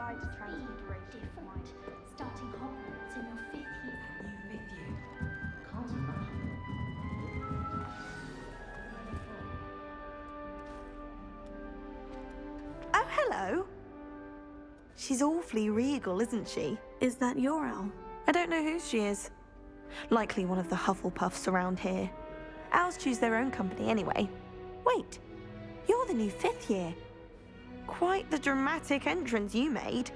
guide to transfiguration of mind. Starting Hogwarts in your 5th year. New 5th year. Can't imagine. Oh, hello. She's awfully regal, isn't she? Is that your owl? I don't know who she is. Likely one of the Hufflepuffs around here. Owls choose their own company anyway. Wait, you're the new 5th year. Quite the dramatic entrance you made.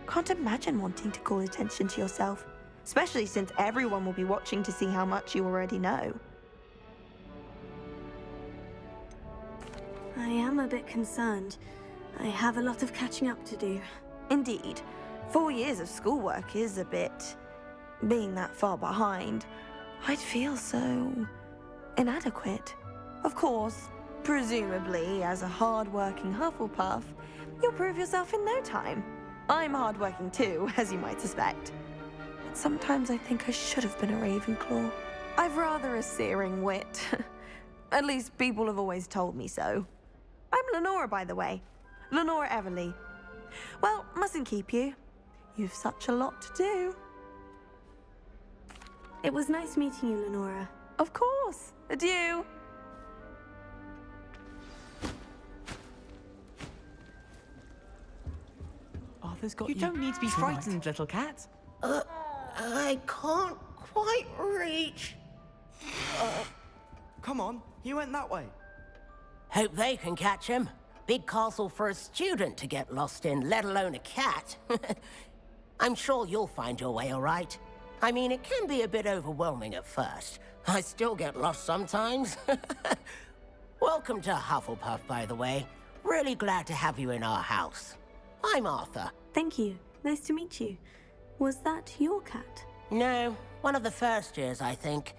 Can't imagine wanting to call attention to yourself, especially since everyone will be watching to see how much you already know. I am a bit concerned. I have a lot of catching up to do. Indeed, 4 years of schoolwork is a bit... Being that far behind, I'd feel so... inadequate. Of course, presumably, as a hard-working Hufflepuff, you'll prove yourself in no time. I'm hard-working too, as you might suspect. But sometimes I think I should have been a Ravenclaw. I've rather a searing wit. At least people have always told me so. I'm Lenora, by the way. Lenora Everly. Well, mustn't keep you. You've such a lot to do. It was nice meeting you, Lenora. Of course. Adieu. Arthur's got You don't need to be tonight. frightened, little cat. I can't quite reach. Come on, he went that way. Hope they can catch him. Big castle for a student to get lost in, let alone a cat. I'm sure you'll find your way all right. I mean, it can be a bit overwhelming at first. I still get lost sometimes. Welcome to Hufflepuff, by the way. Really glad to have you in our house. I'm Arthur. Thank you. Nice to meet you. Was that your cat? No, one of the first years, I think.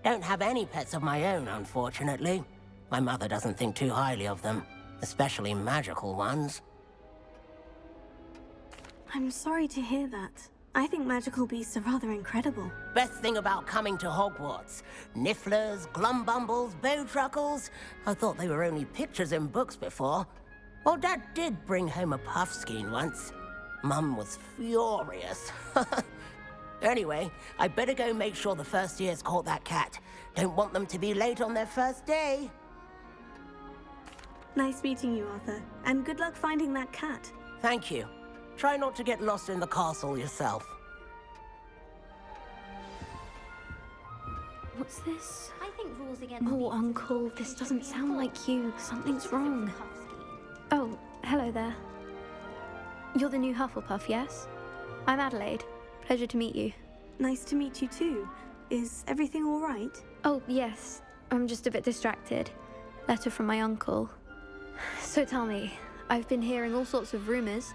Don't have any pets of my own, unfortunately. My mother doesn't think too highly of them, especially magical ones. I'm sorry to hear that. I think magical beasts are rather incredible. Best thing about coming to Hogwarts. Nifflers, glumbumbles, bowtruckles. I thought they were only pictures in books before. Well, Dad did bring home a puffskein once. Mum was furious. Anyway, I better go make sure the first years caught that cat. Don't want them to be late on their first day. Nice meeting you, Arthur. And good luck finding that cat. Thank you. Try not to get lost in the castle yourself. What's this? I think rules against... Oh, Uncle, this doesn't sound like you. Something's wrong. Oh, hello there. You're the new Hufflepuff, yes? I'm Adelaide. Pleasure to meet you. Nice to meet you too. Is everything all right? Oh, yes. I'm just a bit distracted. Letter from my uncle. So tell me, I've been hearing all sorts of rumors.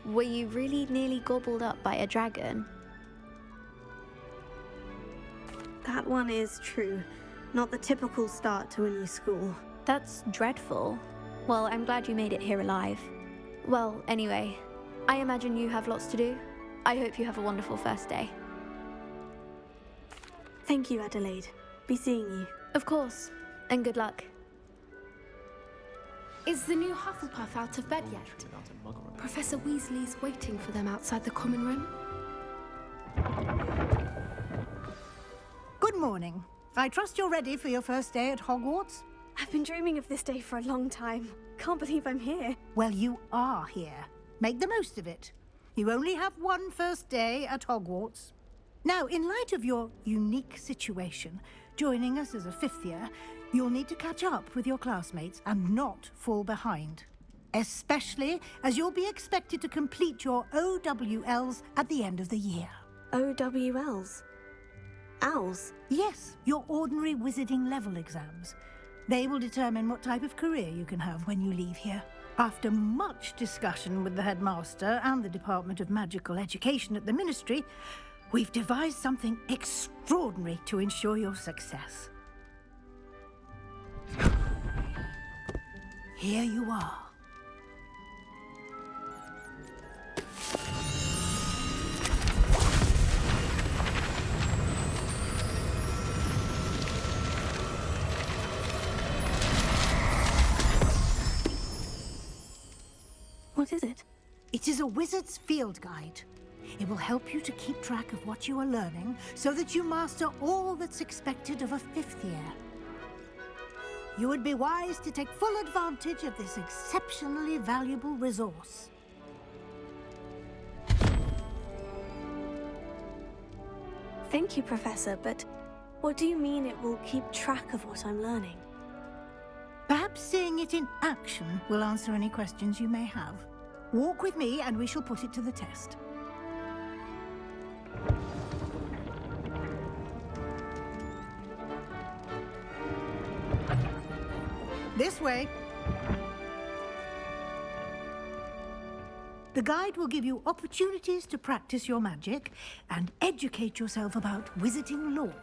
Were you really nearly gobbled up by a dragon? That one is true. Not the typical start to a new school. That's dreadful. Well, I'm glad you made it here alive. Well, anyway, I imagine you have lots to do. I hope you have a wonderful first day. Thank you, Adelaide. Be seeing you. Of course, and good luck. Is the new Hufflepuff out of bed yet? Professor Weasley's waiting for them outside the common room. Good morning. I trust you're ready for your first day at Hogwarts? I've been dreaming of this day for a long time. Can't believe I'm here. Well, you are here. Make the most of it. You only have one first day at Hogwarts. Now, in light of your unique situation, joining us as a 5th year, you'll need to catch up with your classmates and not fall behind. Especially as you'll be expected to complete your OWLs at the end of the year. OWLs? Owls? Yes, your ordinary wizarding level exams. They will determine what type of career you can have when you leave here. After much discussion with the headmaster and the Department of Magical Education at the Ministry, we've devised something extraordinary to ensure your success. Here you are. What is it? It is a wizard's field guide. It will help you to keep track of what you are learning so that you master all that's expected of a 5th year. You would be wise to take full advantage of this exceptionally valuable resource. Thank you, Professor, but what do you mean it will keep track of what I'm learning? Perhaps seeing it in action will answer any questions you may have. Walk with me and we shall put it to the test. This way. The guide will give you opportunities to practice your magic and educate yourself about wizarding lore.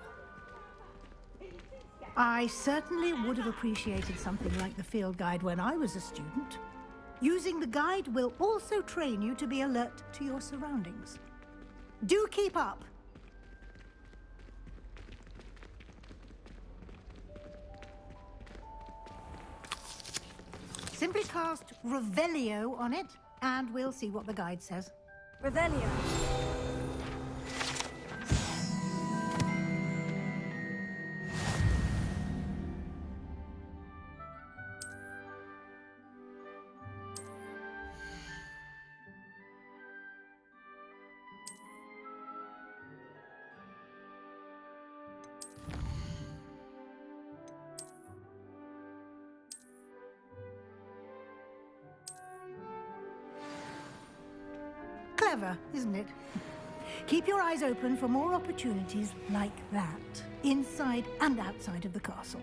I certainly would have appreciated something like the field guide when I was a student. Using the guide will also train you to be alert to your surroundings. Do keep up! Simply cast Revelio on it, and we'll see what the guide says. Revelio. Clever, isn't it? Keep your eyes open for more opportunities like that, inside and outside of the castle.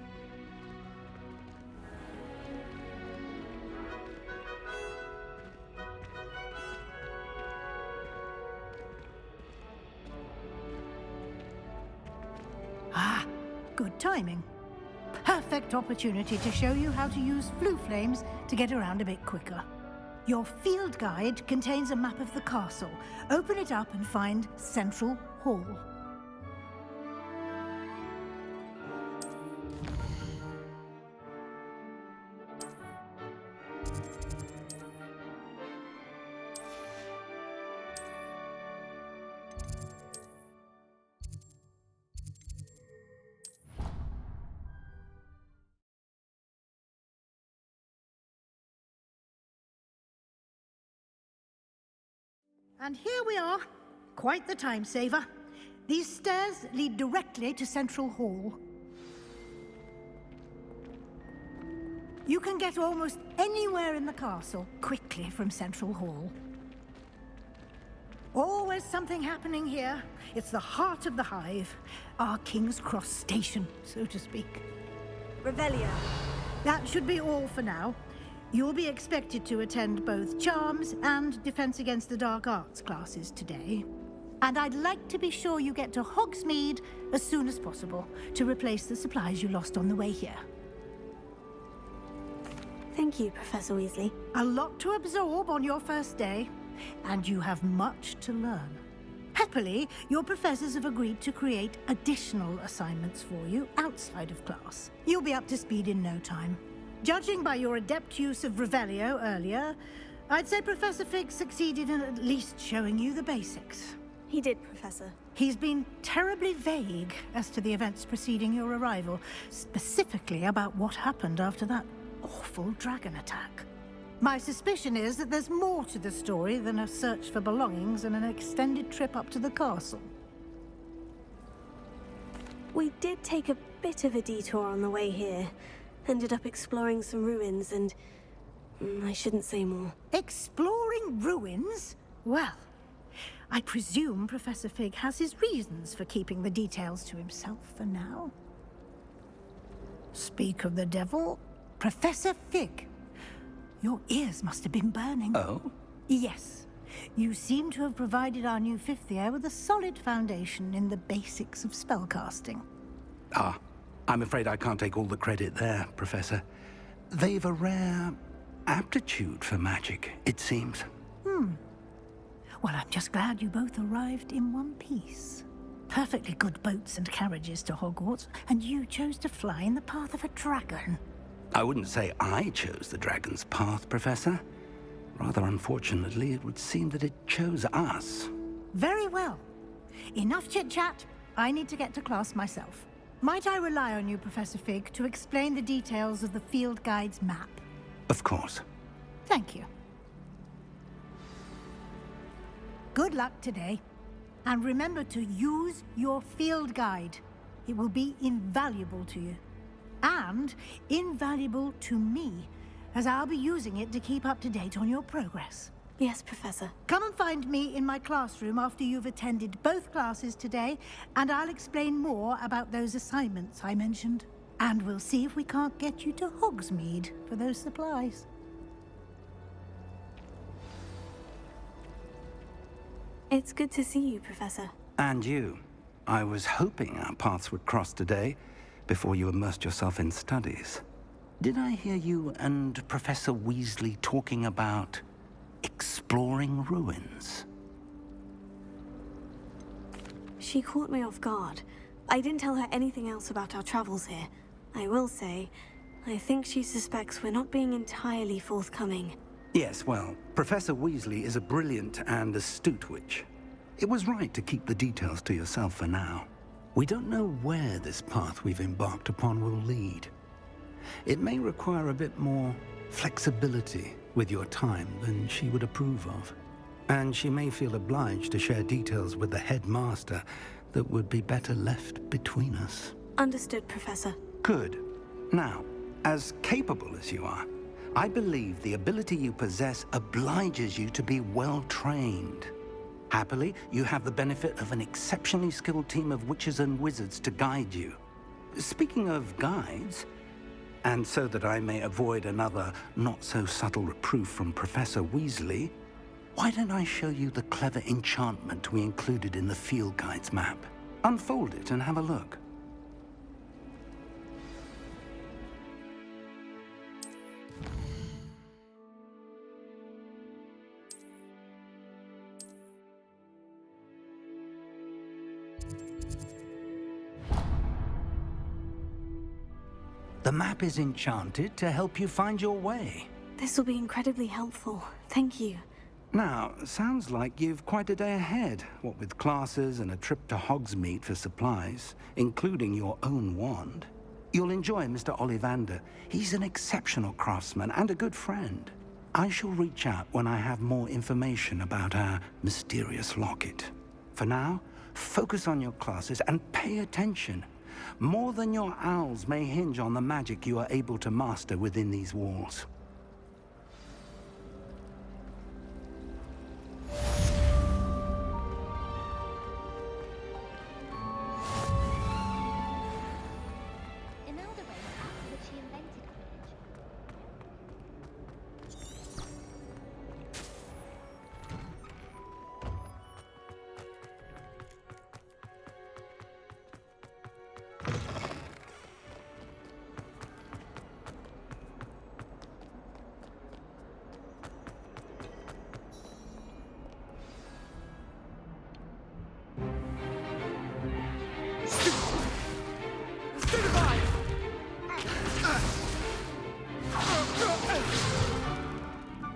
Ah, good timing. Perfect opportunity to show you how to use flue flames to get around a bit quicker. Your field guide contains a map of the castle. Open it up and find Central Hall. And here we are. Quite the time saver. These stairs lead directly to Central Hall. You can get almost anywhere in the castle quickly from Central Hall. Always something happening here. It's the heart of the hive. Our King's Cross station, so to speak. Revelio. That should be all for now. You'll be expected to attend both Charms and Defense Against the Dark Arts classes today. And I'd like to be sure you get to Hogsmeade as soon as possible to replace the supplies you lost on the way here. Thank you, Professor Weasley. A lot to absorb on your first day, and you have much to learn. Happily, your professors have agreed to create additional assignments for you outside of class. You'll be up to speed in no time. Judging by your adept use of Revelio earlier, I'd say Professor Fig succeeded in at least showing you the basics. He did, Professor. He's been terribly vague as to the events preceding your arrival, specifically about what happened after that awful dragon attack. My suspicion is that there's more to the story than a search for belongings and an extended trip up to the castle. We did take a bit of a detour on the way here. Ended up exploring some ruins and... I shouldn't say more. Exploring ruins? Well, I presume Professor Fig has his reasons for keeping the details to himself for now. Speak of the devil, Professor Fig. Your ears must have been burning. Oh? Yes. You seem to have provided our new 5th year with a solid foundation in the basics of spellcasting. Ah, I'm afraid I can't take all the credit there, Professor. They've a rare aptitude for magic, it seems. Well, I'm just glad you both arrived in one piece. Perfectly good boats and carriages to Hogwarts, and you chose to fly in the path of a dragon. I wouldn't say I chose the dragon's path, Professor. Rather unfortunately, it would seem that it chose us. Very well. Enough chit-chat. I need to get to class myself. Might I rely on you, Professor Fig, to explain the details of the field guide's map? Of course. Thank you. Good luck today. And remember to use your field guide. It will be invaluable to you. And invaluable to me, as I'll be using it to keep up to date on your progress. Yes, Professor. Come and find me in my classroom after you've attended both classes today, and I'll explain more about those assignments I mentioned. And we'll see if we can't get you to Hogsmeade for those supplies. It's good to see you, Professor. And you. I was hoping our paths would cross today, before you immersed yourself in studies. Did I hear you and Professor Weasley talking about exploring ruins? She caught me off guard. I didn't tell her anything else about our travels here. I will say, I think she suspects we're not being entirely forthcoming. Yes, well, Professor Weasley is a brilliant and astute witch. It was right to keep the details to yourself for now. We don't know where this path we've embarked upon will lead. It may require a bit more flexibility with your time than she would approve of. And she may feel obliged to share details with the headmaster that would be better left between us. Understood, Professor. Good. Now, as capable as you are, I believe the ability you possess obliges you to be well-trained. Happily, you have the benefit of an exceptionally skilled team of witches and wizards to guide you. Speaking of guides, and so that I may avoid another not-so-subtle reproof from Professor Weasley, why don't I show you the clever enchantment we included in the field guide's map? Unfold it and have a look. The map is enchanted to help you find your way. This will be incredibly helpful. Thank you. Now, sounds like you've quite a day ahead, what with classes and a trip to Hogsmeade for supplies, including your own wand. You'll enjoy Mr. Ollivander. He's an exceptional craftsman and a good friend. I shall reach out when I have more information about our mysterious locket. For now, focus on your classes and pay attention. More than your owls may hinge on the magic you are able to master within these walls. Imelda Ray asked that she invented Quidditch.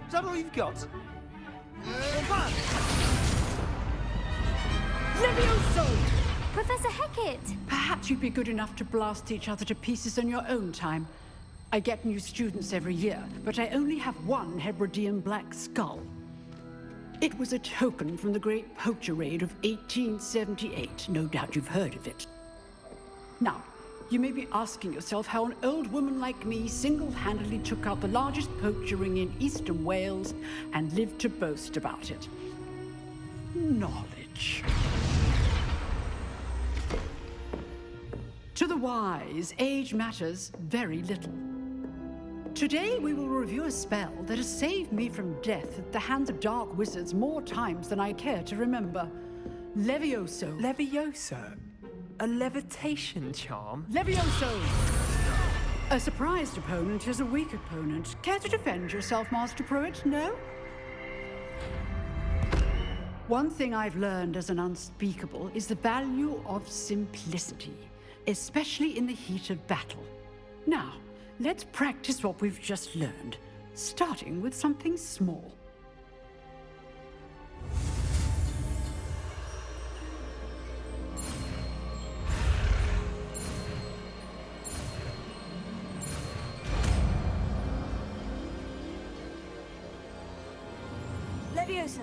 Is that all you've got? Professor Hecat! Perhaps you'd be good enough to blast each other to pieces in your own time. I get new students every year, but I only have one Hebridean black skull. It was a token from the Great Poacher Raid of 1878. No doubt you've heard of it. Now, you may be asking yourself how an old woman like me single-handedly took out the largest poacher ring in eastern Wales and lived to boast about it. Knowledge. To the wise, age matters very little. Today we will review a spell that has saved me from death at the hands of dark wizards more times than I care to remember. Levioso. Levioso? A levitation charm? Levioso! A surprised opponent is a weak opponent. Care to defend yourself, Master Pruitt? No? One thing I've learned as an unspeakable is the value of simplicity, especially in the heat of battle. Now, let's practice what we've just learned, starting with something small. Levioso.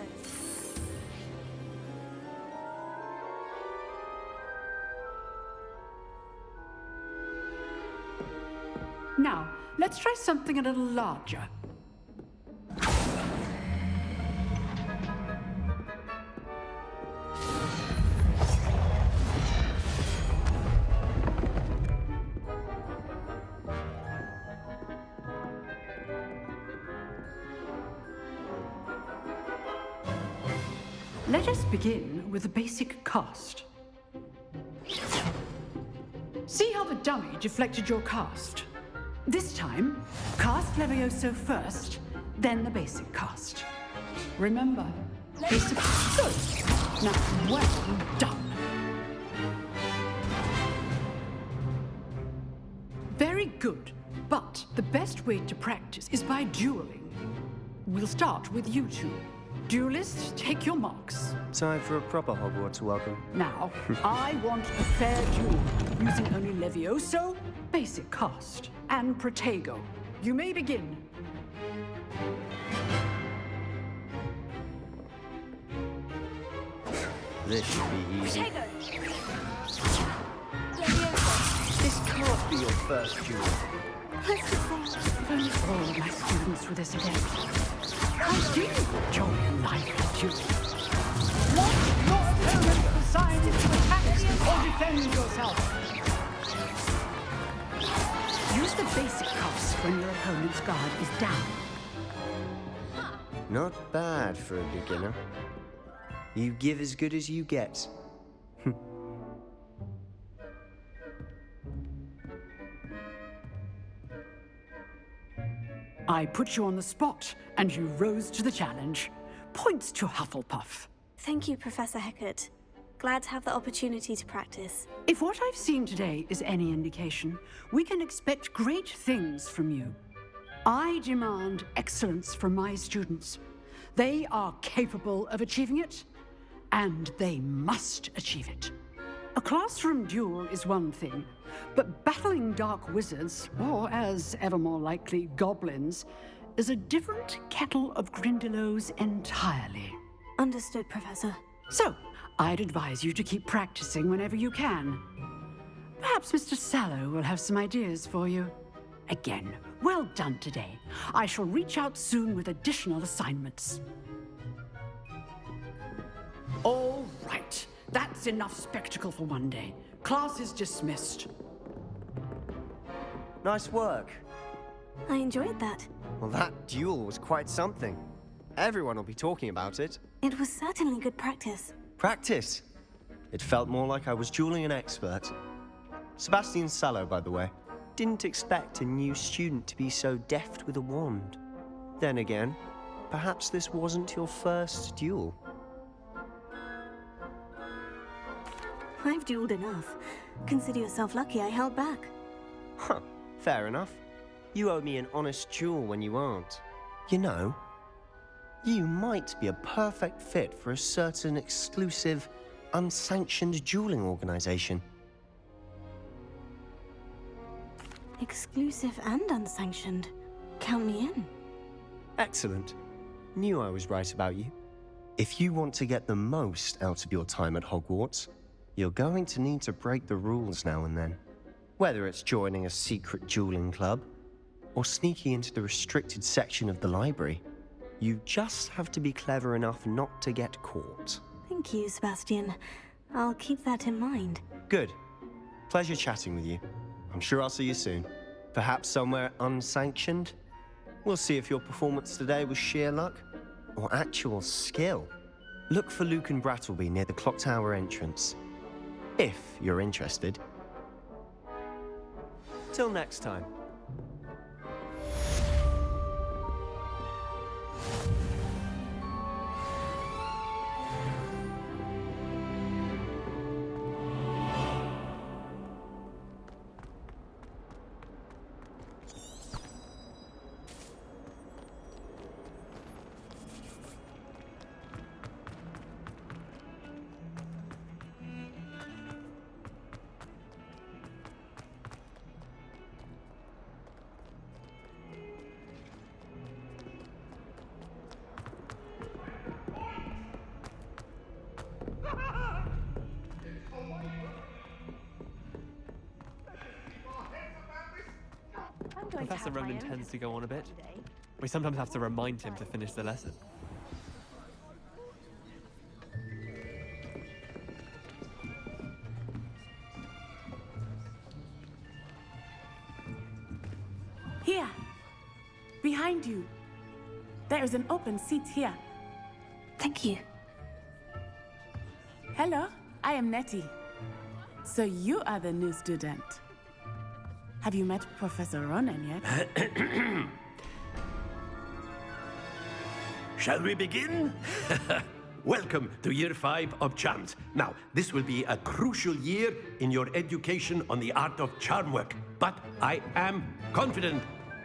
Now, let's try something a little larger. Let us begin with the basic cast. See how the dummy deflected your cast? This time, cast Levioso first, then the basic cast. Remember, basic. Good. Now, well done. Very good, but the best way to practice is by dueling. We'll start with you two. Duelists, take your marks. Time for a proper Hogwarts welcome. Now, I want a fair duel, using only Levioso, basic cast, and Protego. You may begin. This should be easy. Protego. This can't be your first duel. Let's just say, If only all my students were this adept. I do enjoy a lively duel. Want your opponent assigned to attack or defend yourself? Use the basic cast when your opponent's guard is down. Not bad for a beginner. You give as good as you get. I put you on the spot, and you rose to the challenge. Points to Hufflepuff. thank you, Professor Hecat. Glad to have the opportunity to practice. If what I've seen today is any indication, we can expect great things from you. I demand excellence from my students. They are capable of achieving it, and they must achieve it. A classroom duel is one thing, but battling dark wizards, or as ever more likely, goblins, is a different kettle of Grindylows entirely. Understood, Professor. So, I'd advise you to keep practicing whenever you can. Perhaps Mr. Sallow will have some ideas for you. Again, well done today. I shall reach out soon with additional assignments. All right. That's enough spectacle for one day. Class is dismissed. Nice work. I enjoyed that. Well, that duel was quite something. Everyone will be talking about it. It was certainly good practice. Practice. It felt more like I was dueling an expert. Sebastian Sallow, by the way. Didn't expect a new student to be so deft with a wand. Then again, perhaps this wasn't your first duel. I've dueled enough. Consider yourself lucky I held back. Huh, fair enough. You owe me an honest duel when you aren't. You know, you might be a perfect fit for a certain exclusive, unsanctioned dueling organization. Exclusive and unsanctioned. Count me in. Excellent. Knew I was right about you. If you want to get the most out of your time at Hogwarts, you're going to need to break the rules now and then. Whether it's joining a secret dueling club, or sneaking into the restricted section of the library, you just have to be clever enough not to get caught. Thank you, Sebastian. I'll keep that in mind. Good. Pleasure chatting with you. I'm sure I'll see you soon. Perhaps somewhere unsanctioned? We'll see if your performance today was sheer luck, or actual skill. Look for Luke and Brattleby near the clock tower entrance. If you're interested. Till next time. Professor Ronan tends to go on a bit. We sometimes have to remind him to finish the lesson. Here, behind you. There is an open seat here. Thank you. Hello, I am Nettie. So you are the new student. Have you met Professor Ronan yet? Shall we begin? Welcome to Year 5 of Charms. Now, this will be a crucial year in your education on the art of charm work. But I am confident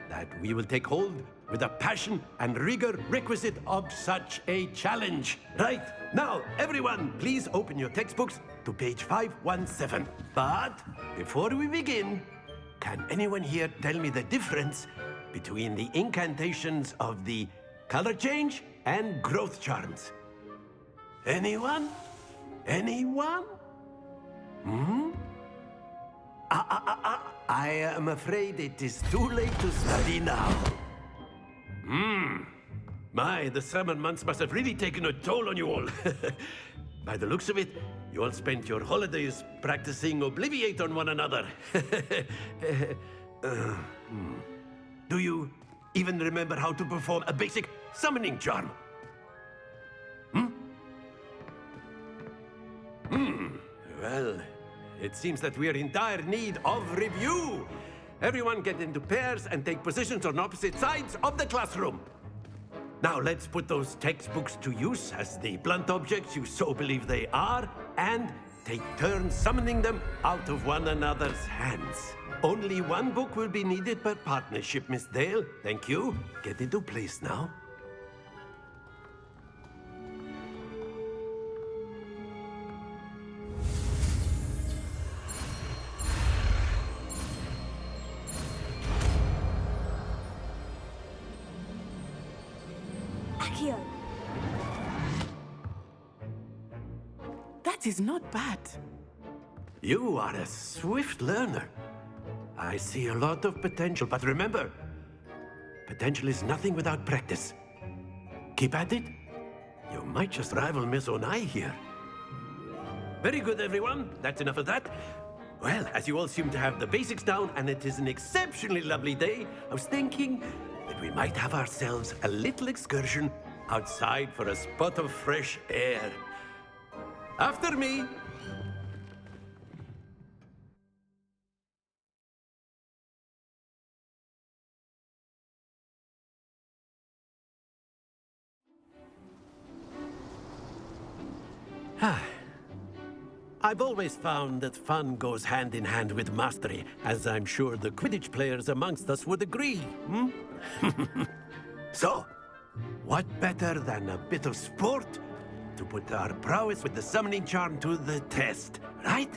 that we will take hold with the passion and rigor requisite of such a challenge. Right, now, everyone, please open your textbooks to page 517. But before we begin, can anyone here tell me the difference between the incantations of the color change and growth charms? Anyone? Anyone? I am afraid it is too late to study now. My, the summer months must have really taken a toll on you all. By the looks of it, you all spent your holidays practicing Obliviate on one another. Do you even remember how to perform a basic summoning charm? Well, it seems that we are in dire need of review. Everyone get into pairs and take positions on opposite sides of the classroom. Now let's put those textbooks to use as the blunt objects you so believe they are, and take turns summoning them out of one another's hands. Only one book will be needed per partnership, Miss Dale. Thank you. Get into place now. That is not bad. You are a swift learner. I see a lot of potential, but remember, potential is nothing without practice. Keep at it. You might just rival Miss Onai here. Very good, everyone. That's enough of that. Well, as you all seem to have the basics down, and it is an exceptionally lovely day, I was thinking that we might have ourselves a little excursion outside for a spot of fresh air. After me. I've always found that fun goes hand in hand with mastery, as I'm sure the Quidditch players amongst us would agree. So, what better than a bit of sport to put our prowess with the summoning charm to the test, right?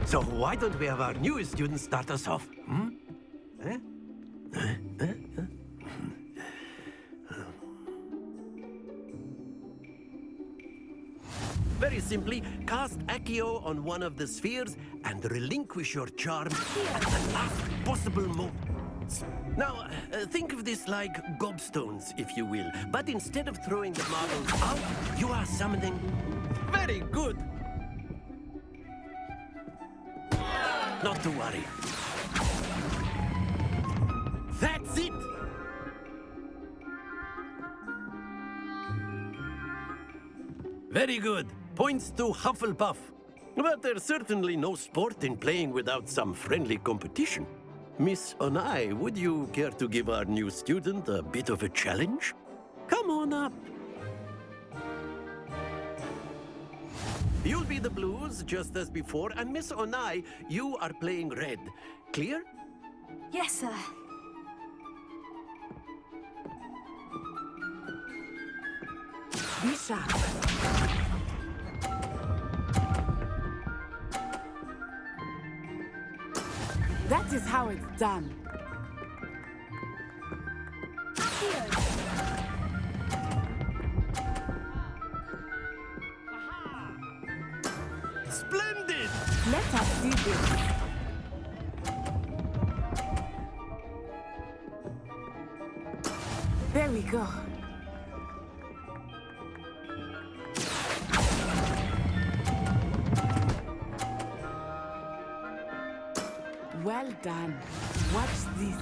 So why don't we have our newest student start us off? Very simply, cast Accio on one of the spheres and relinquish your charm at the last possible moment. Now, think of this like gobstones, if you will. But instead of throwing the marbles out, you are summoning... Very good! Not to worry. That's it! Very good. Points to Hufflepuff. But there's certainly no sport in playing without some friendly competition. Miss Onai, would you care to give our new student a bit of a challenge? Come on up. You'll be the blues, just as before, and Miss Onai, you are playing red. Clear? Yes, sir. Be sharp. That is how it's done. this. There we go. Well done. Watch this.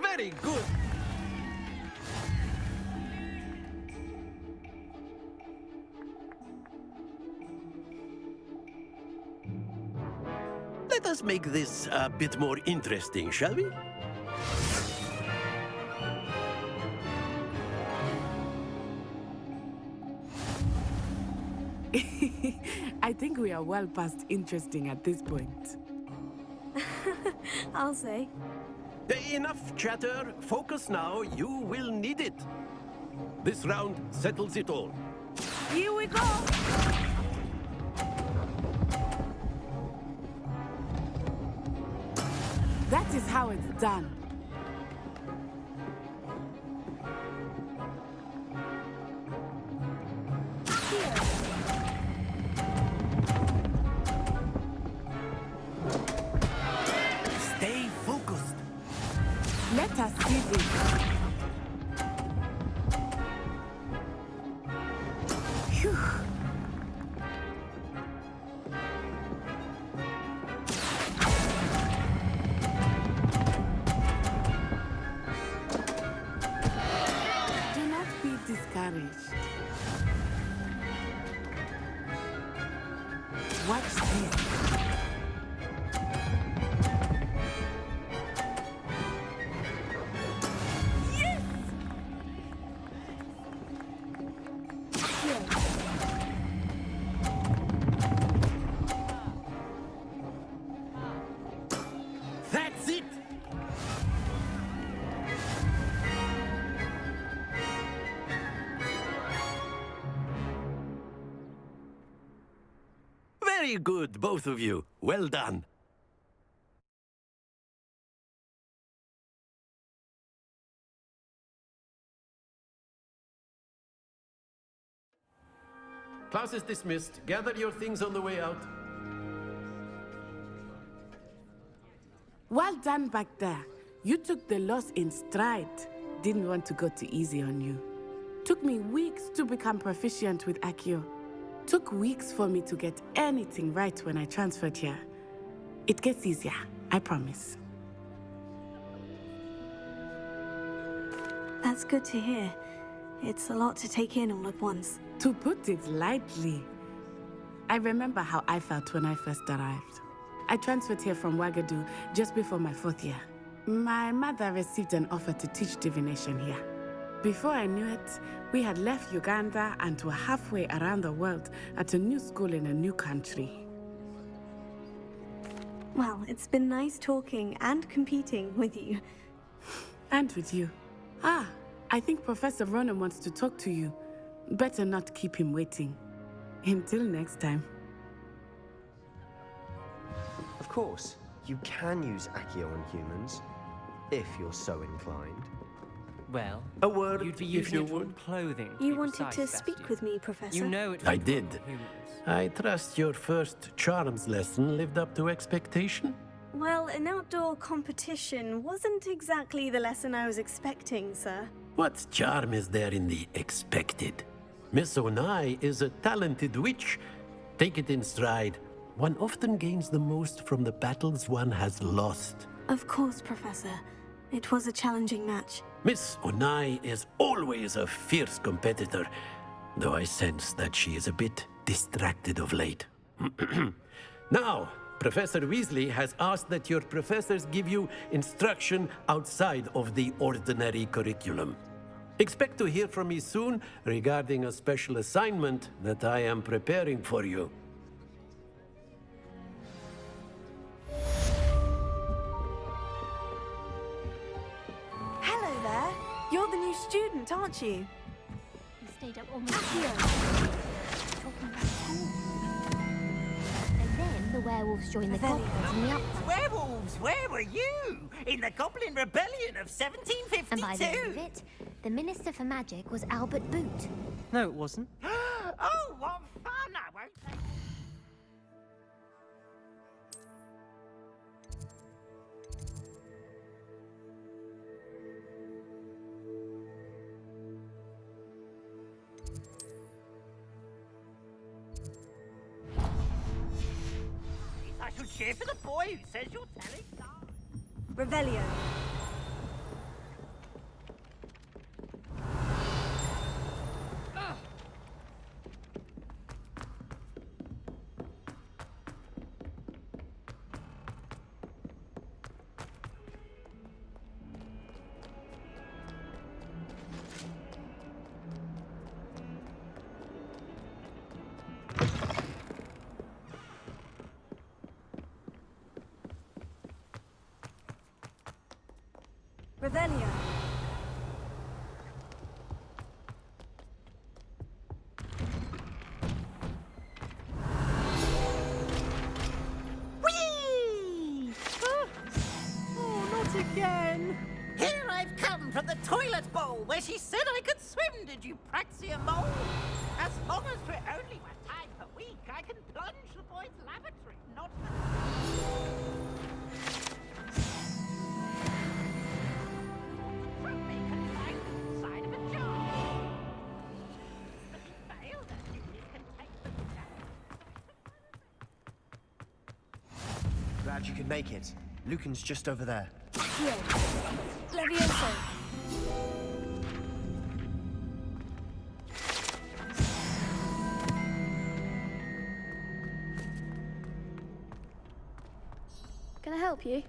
Very good. Let us make this a bit more interesting, shall we? I think we are well past interesting at this point. I'll say. Enough chatter. Focus now. You will need it. This round settles it all. Here we go! That is how it's done. Stay focused. Let us see this. Phew. Do not be discouraged. Watch this. That's it. Very good, both of you. Well done. Class is dismissed. Gather your things on the way out. Well done back there. You took the loss in stride. Didn't want to go too easy on you. Took me weeks to become proficient with Accio. Took weeks for me to get anything right when I transferred here. It gets easier, I promise. That's good to hear. It's a lot to take in all at once. To put it lightly, I remember how I felt when I first arrived. I transferred here from Ouagadougou just before my 4th year. My mother received an offer to teach divination here. Before I knew it, we had left Uganda and were halfway around the world at a new school in a new country. Well, it's been nice talking and competing with you. And with you. Ah, I think Professor Ronan wants to talk to you. Better not keep him waiting. Until next time. Of course, you can use Accio on humans, if you're so inclined. Well, a word you'd be if using you it on would. clothing. You wanted to speak with me, Professor? You know it. I did. I trust your first charms lesson lived up to expectation? Well, an outdoor competition wasn't exactly the lesson I was expecting, sir. What charm is there in the expected? Miss Onai is a talented witch. Take it in stride. One often gains the most from the battles one has lost. Of course, Professor. It was a challenging match. Miss Onai is always a fierce competitor, though I sense that she is a bit distracted of late. Now, Professor Weasley has asked that your professors give you instruction outside of the ordinary curriculum. Expect to hear from me soon regarding a special assignment that I am preparing for you. Hello there. You're the new student, aren't you? You stayed up all night. Talking about school. the werewolves joined the goblins in the uplands. Werewolves, where were you? In the Goblin Rebellion of 1752? And by the end of it, the Minister for Magic was Albert Boot. No, it wasn't. Oh, what fun! I won't say. I shall cheer for the boy who says you're telling lies. Revelio. Revelio. Whee! Oh, not again. Here I've come from the toilet bowl where she said I could swim, did you praxia mole? As long as we're only one time per week, I can plunge the boy's lavatory, not the... Glad you could make it. Lucan's just over there. Here. Levioso. Can I help you?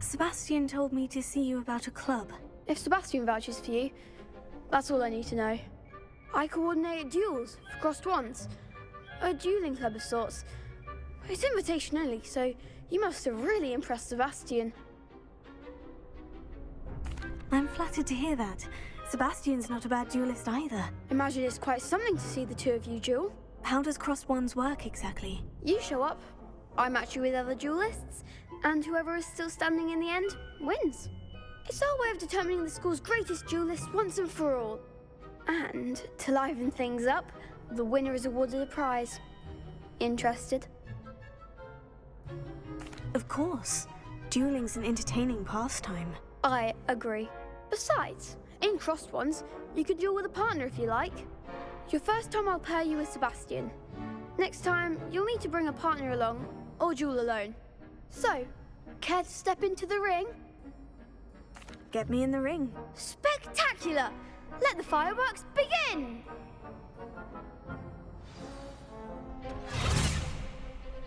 Sebastian told me to see you about a club. If Sebastian vouches for you, that's all I need to know. I coordinate duels for crossed ones. A dueling club of sorts. It's invitation only, so you must have really impressed Sebastian. I'm flattered to hear that. Sebastian's not a bad duelist either. Imagine it's quite something to see the two of you duel. How does crossed ones work exactly? You show up, I match you with other duelists, and whoever is still standing in the end wins. It's our way of determining the school's greatest duelist once and for all. And to liven things up, the winner is awarded a prize. Interested? Of course. Dueling's an entertaining pastime. I agree. Besides, in crossed ones, you could duel with a partner if you like. Your first time I'll pair you with Sebastian. Next time, you'll need to bring a partner along, or duel alone. So, care to step into the ring? Get me in the ring. Spectacular! Let the fireworks begin!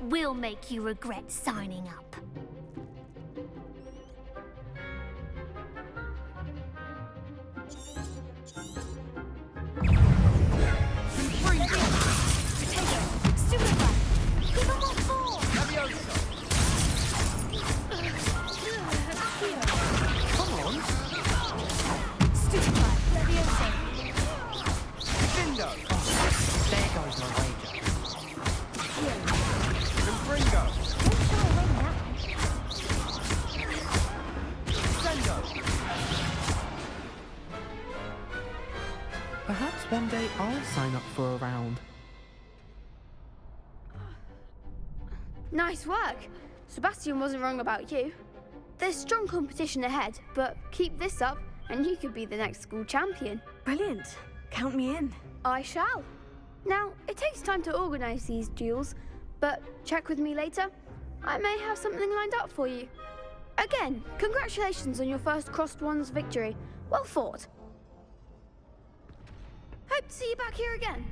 We'll make you regret signing up. Perhaps one day I'll sign up for a round. Nice work. Sebastian wasn't wrong about you. There's strong competition ahead, but keep this up and you could be the next school champion. Brilliant. Count me in. I shall. Now, it takes time to organise these duels, but check with me later. I may have something lined up for you. Again, congratulations on your first crossed ones victory. Well fought. Hope to see you back here again.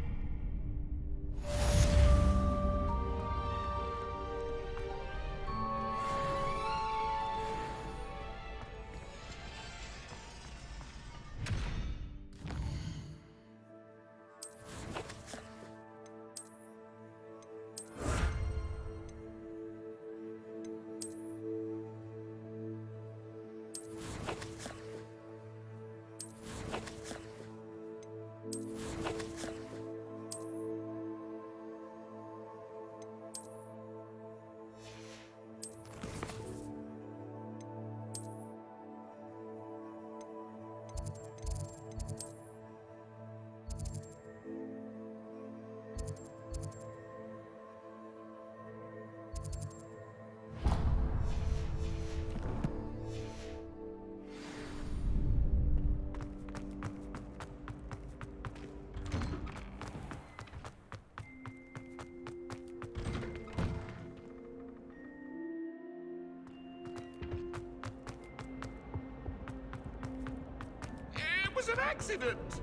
was an accident!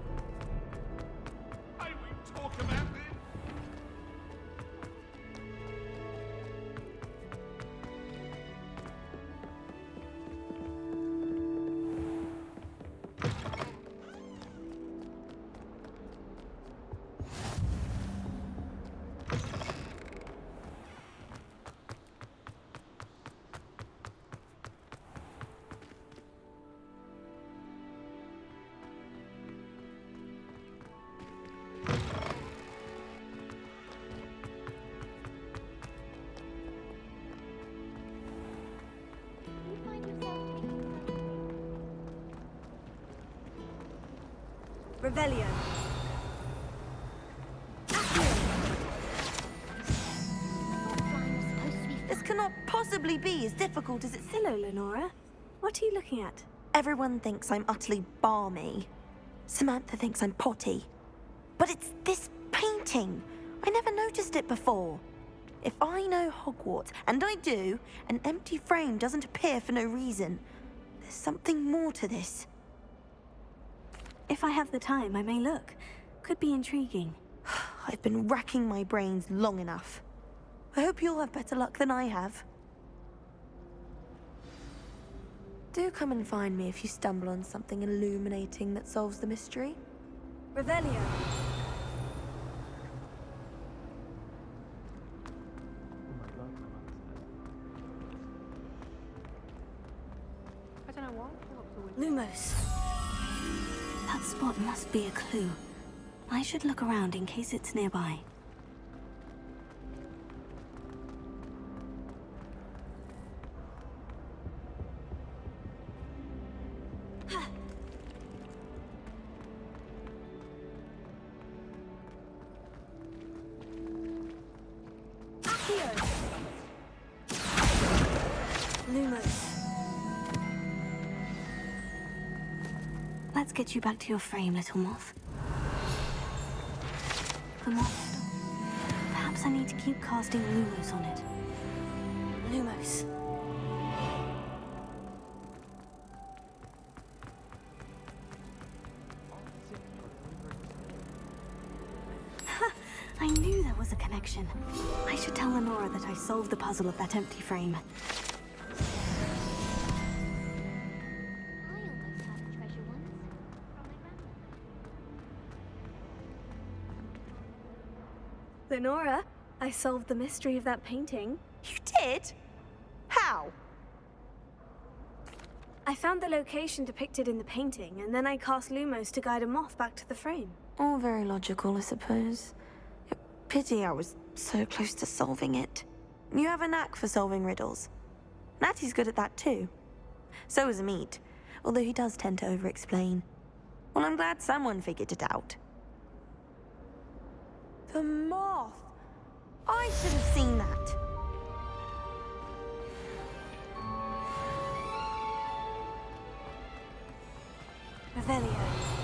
I won't talk about it. Revelio. This cannot possibly be as difficult as it's... Hello, Lenora. What are you looking at? Everyone thinks I'm utterly balmy. Samantha thinks I'm potty. But it's this painting. I never noticed it before. If I know Hogwarts, and I do, an empty frame doesn't appear for no reason. There's something more to this. If I have the time, I may look. Could be intriguing. I've been racking my brains long enough. I hope you'll have better luck than I have. Do come and find me if you stumble on something illuminating that solves the mystery. Revelio. I don't know why. Lumos. That spot must be a clue. I should look around in case it's nearby. Lumos. Let's get you back to your frame, little moth. The moth. Perhaps I need to keep casting Lumos on it. Lumos. I knew there was a connection. I should tell Lenora that I solved the puzzle of that empty frame. Lenora, I solved the mystery of that painting. You did? How? I found the location depicted in the painting, and then I cast Lumos to guide a moth back to the frame. All very logical, I suppose. Pity I was so close to solving it. You have a knack for solving riddles. Natty's good at that too. So is Amit, although he does tend to over-explain. Well, I'm glad someone figured it out. The moth! I should have seen that. Revelio.